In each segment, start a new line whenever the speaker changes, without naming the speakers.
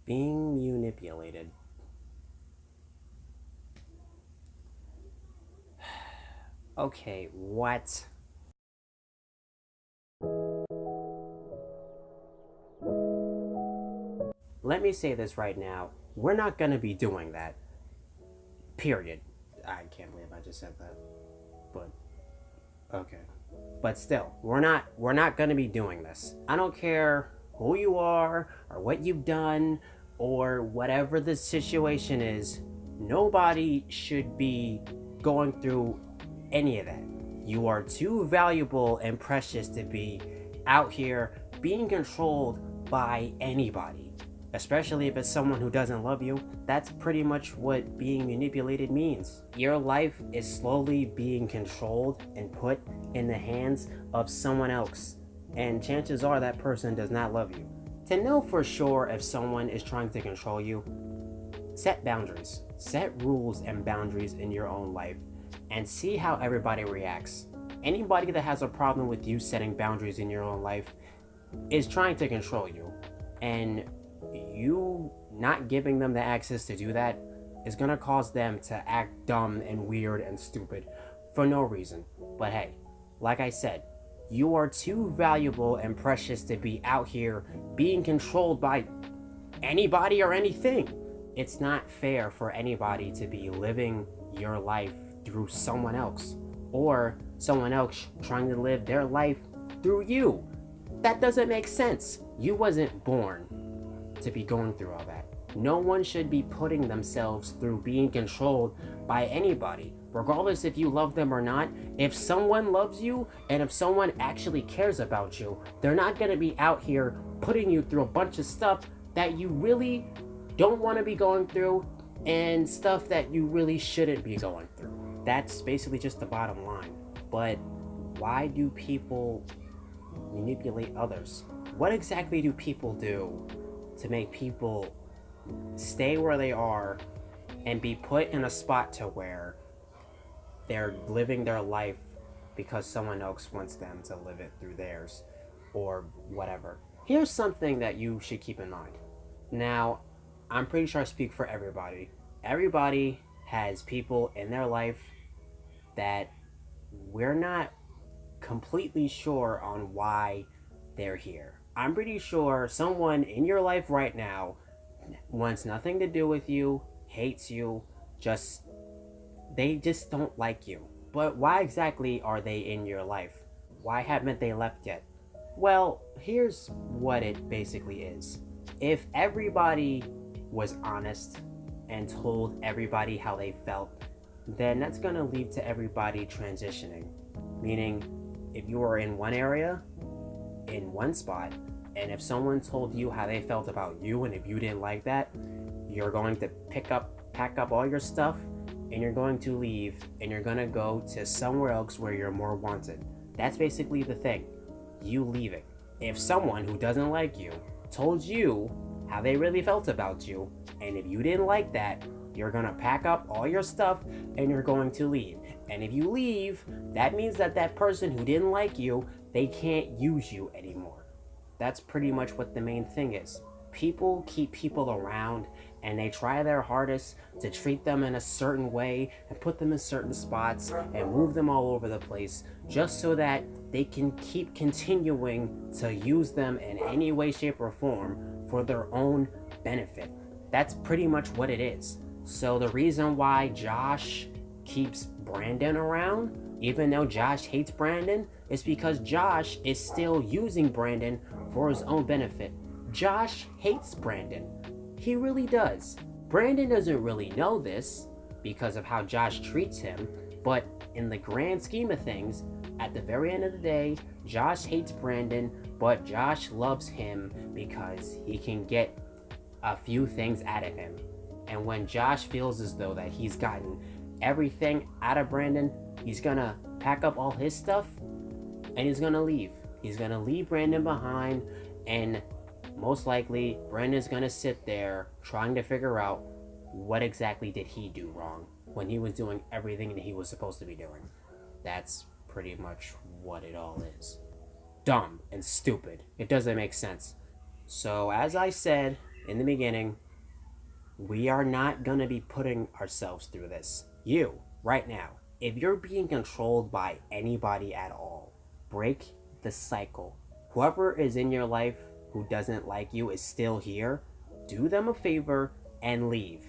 Being manipulated. Okay, what? Let me say this right now. We're not gonna be doing that. Period. I can't believe I just said that. But okay. But still, we're not gonna be doing this. I don't care who you are or what you've done or whatever the situation is. Nobody should be going through any of that. You are too valuable and precious to be out here being controlled by anybody, especially if it's someone who doesn't love you. That's pretty much what being manipulated means. Your life is slowly being controlled and put in the hands of someone else, and chances are that person does not love you. To know for sure if someone is trying to control you, set boundaries. Set rules and boundaries in your own life and see how everybody reacts. Anybody that has a problem with you setting boundaries in your own life is trying to control you, and you not giving them the access to do that is gonna cause them to act dumb and weird and stupid for no reason. But hey, like I said, you are too valuable and precious to be out here being controlled by anybody or anything. It's not fair for anybody to be living your life through someone else, or someone else trying to live their life through you. That doesn't make sense. You wasn't born to be going through all that. No one should be putting themselves through being controlled by anybody, regardless if you love them or not. If someone loves you and if someone actually cares about you, they're not going to be out here putting you through a bunch of stuff that you really don't want to be going through and stuff that you really shouldn't be going through. That's basically just the bottom line. But why do people manipulate others? What exactly do people do to make people stay where they are and be put in a spot to where they're living their life because someone else wants them to live it through theirs or whatever? Here's something that you should keep in mind. Now, I'm pretty sure I speak for everybody. Everybody has people in their life that we're not completely sure on why they're here. I'm pretty sure someone in your life right now wants nothing to do with you, hates you, they just don't like you. But why exactly are they in your life? Why haven't they left yet? Well, here's what it basically is. If everybody was honest and told everybody how they felt, then that's gonna lead to everybody transitioning. Meaning, if you were in one area, in one spot, and if someone told you how they felt about you, and if you didn't like that, you're going to pack up all your stuff, and you're going to leave, and you're gonna go to somewhere else where you're more wanted. That's basically the thing. You leaving. If someone who doesn't like you told you how they really felt about you, and if you didn't like that, you're gonna pack up all your stuff and you're going to leave. And if you leave, that means that that person who didn't like you, they can't use you anymore. That's pretty much what the main thing is. People keep people around and they try their hardest to treat them in a certain way and put them in certain spots and move them all over the place just so that they can keep continuing to use them in any way, shape, or form for their own benefit. That's pretty much what it is. So the reason why Josh keeps Brandon around, even though Josh hates Brandon, is because Josh is still using Brandon for his own benefit. Josh hates Brandon. He really does. Brandon doesn't really know this because of how Josh treats him, but in the grand scheme of things, at the very end of the day, Josh hates Brandon, but Josh loves him because he can get a few things out of him. And when Josh feels as though that he's gotten everything out of Brandon, he's gonna pack up all his stuff and he's gonna leave. He's gonna leave Brandon behind, and most likely Brandon's gonna sit there trying to figure out what exactly did he do wrong when he was doing everything that he was supposed to be doing. That's pretty much what it all is. Dumb and stupid. It doesn't make sense. So as I said, in the beginning, we are not going to be putting ourselves through this. You, right now, if you're being controlled by anybody at all, break the cycle. Whoever is in your life who doesn't like you is still here. Do them a favor and leave.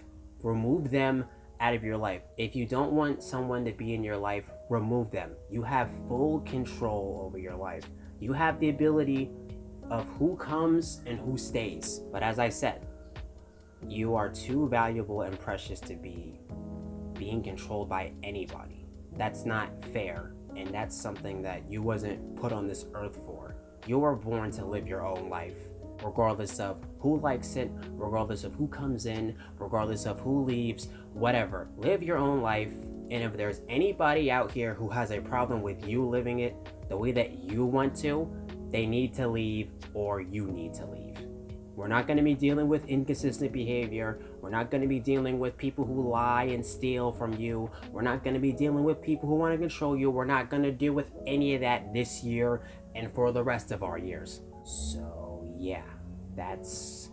Remove them out of your life. If you don't want someone to be in your life, remove them. You have full control over your life. You have the ability of who comes and who stays. But as I said, you are too valuable and precious to be being controlled by anybody. That's not fair, and that's something that you wasn't put on this earth for. You were born to live your own life, regardless of who likes it, regardless of who comes in, regardless of who leaves, whatever. Live your own life, and if there's anybody out here who has a problem with you living it the way that you want to, they need to leave or you need to leave. We're not going to be dealing with inconsistent behavior. We're not going to be dealing with people who lie and steal from you. We're not going to be dealing with people who want to control you. We're not going to deal with any of that this year and for the rest of our years. So yeah, that's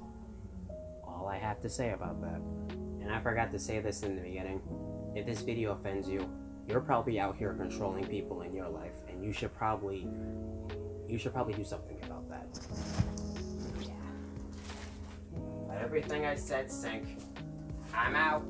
all I have to say about that. And I forgot to say this in the beginning. If this video offends you, you're probably out here controlling people in your life, and you should probably do something about that. Yeah. Let everything I said sink. I'm out.